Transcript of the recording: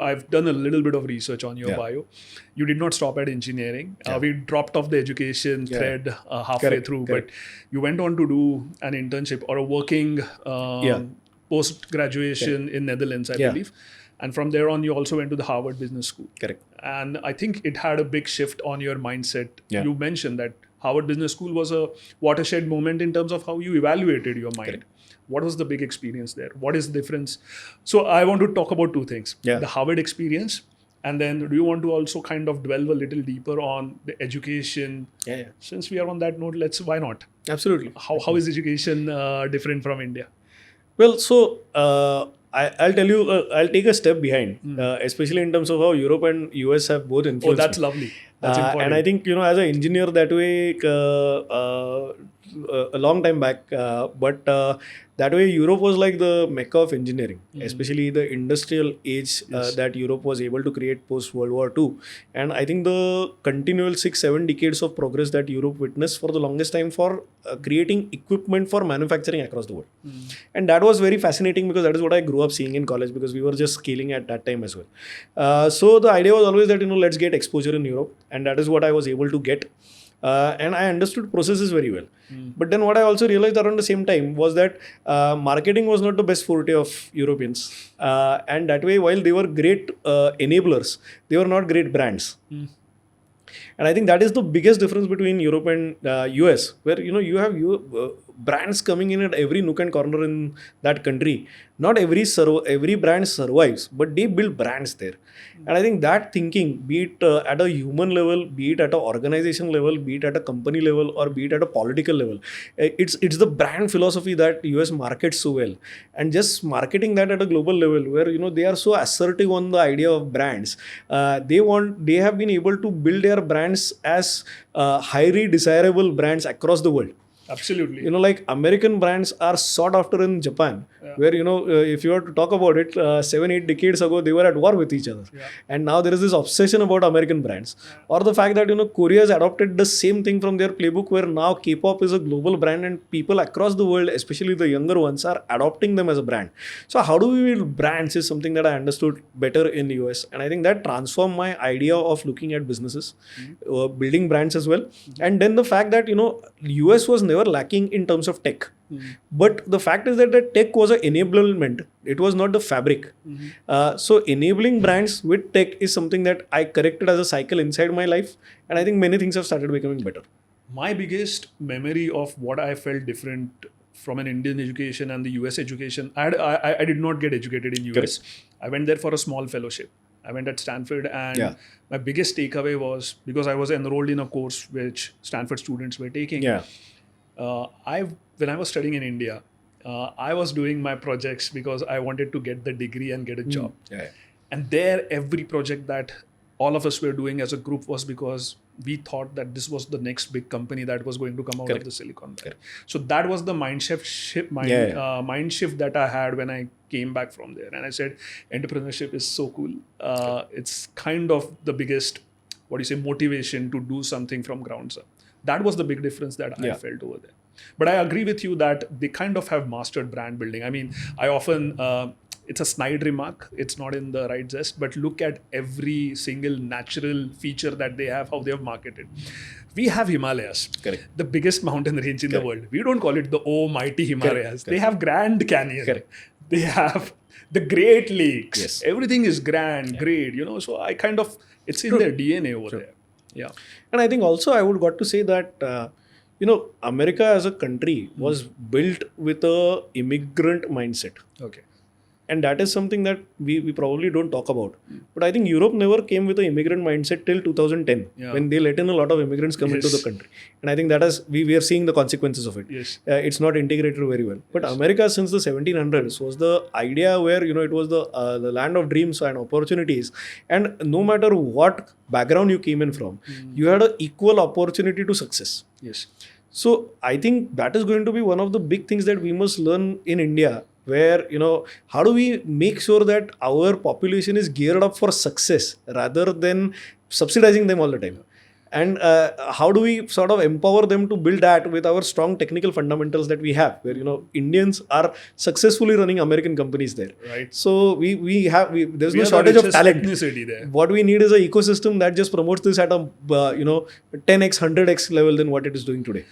I've done a little bit of research on your Yeah. bio. You did not stop at engineering. Yeah. We dropped off the education thread halfway Correct, through, correct. but you went on to do an internship or a working Yeah. post graduation in Netherlands, I Yeah. believe. And from there on, you also went to the Harvard Business School. Correct. And I think it had a big shift on your mindset. Yeah. You mentioned that Harvard Business School was a watershed moment in terms of how you evaluated your mind. Correct. What was the big experience there? What is the difference? So I want to talk about two things. Yeah. The Harvard experience, and then do you want to also kind of delve a little deeper on the education? Yeah. Since we are on that note, why not? Absolutely. How is education different from India? Well, so I'll tell you, I'll take a step behind, especially in terms of how Europe and US have both Oh, influenced that's me. lovely. That's important. And I think, as an engineer that way, a long time back, but that way Europe was like the mecca of engineering, especially the industrial age that Europe was able to create post World War II. And I think the continual 6-7 decades of progress that Europe witnessed for the longest time for creating equipment for manufacturing across the world. And that was very fascinating because that is what I grew up seeing in college, because we were just scaling at that time as well. So the idea was always that, let's get exposure in Europe, and that is what I was able to get. And I understood processes very well. But then what I also realized around the same time was that marketing was not the best forte of Europeans. And that way, while they were great enablers, they were not great brands. And I think that is the biggest difference between Europe and US, where you have brands coming in at every nook and corner in that country. Not every brand survives, but they build brands there. And I think that thinking, be it at a human level, be it at an organization level, be it at a company level, or be it at a political level, it's the brand philosophy that US markets so well. And just marketing that at a global level, where they are so assertive on the idea of brands, they have been able to build their brands as highly desirable brands across the world. Absolutely. Like American brands are sought after in Japan, where, if you were to talk about it, 7-8 decades ago, they were at war with each other. And now there is this obsession about American brands. Or the fact that, Korea has adopted the same thing from their playbook, where now K-pop is a global brand and people across the world, especially the younger ones, are adopting them as a brand. So how do we build brands is something that I understood better in the US. And I think that transformed my idea of looking at businesses, building brands as well. And then the fact that, US was never lacking in terms of tech. But the fact is that the tech was an enablement. It was not the fabric. So enabling brands with tech is something that I corrected as a cycle inside my life. And I think many things have started becoming better. My biggest memory of what I felt different from an Indian education and the US education, I did not get educated in US. Correct. I went there for a small fellowship. I went at Stanford, and my biggest takeaway was, because I was enrolled in a course which Stanford students were taking. When I was studying in India, I was doing my projects because I wanted to get the degree and get a job. And there, every project that all of us were doing as a group was because we thought that this was the next big company that was going to come out of the Silicon Valley. So that was the mind shift that I had when I came back from there. And I said, entrepreneurship is so cool. It's kind of the biggest, motivation to do something from ground up. That was the big difference that I felt over there. But I agree with you that they kind of have mastered brand building. I mean, I often, it's a snide remark, it's not in the right zest, but look at every single natural feature that they have, how they have marketed. We have Himalayas, the biggest mountain range in the world. We don't call it the mighty Himalayas. They have Grand Canyon. They have the Great Lakes. Everything is grand, great, so I kind of, it's in their DNA over there. Yeah. And I think also I would got to say that, America as a country was built with a immigrant mindset. Okay. And that is something that we probably don't talk about. But I think Europe never came with an immigrant mindset till 2010, when they let in a lot of immigrants come into the country. And I think that is, we are seeing the consequences of it. It's not integrated very well. But America since the 1700s was the idea where, it was the land of dreams and opportunities. And no matter what background you came in from, you had an equal opportunity to success. So I think that is going to be one of the big things that we must learn in India, where, how do we make sure that our population is geared up for success rather than subsidizing them all the time? And how do we sort of empower them to build that with our strong technical fundamentals that we have, where Indians are successfully running American companies there. Right. So there's We no are the shortage of richest talent. ethnicity there. What we need is an ecosystem that just promotes this at a 10x 100x level than what it is doing today.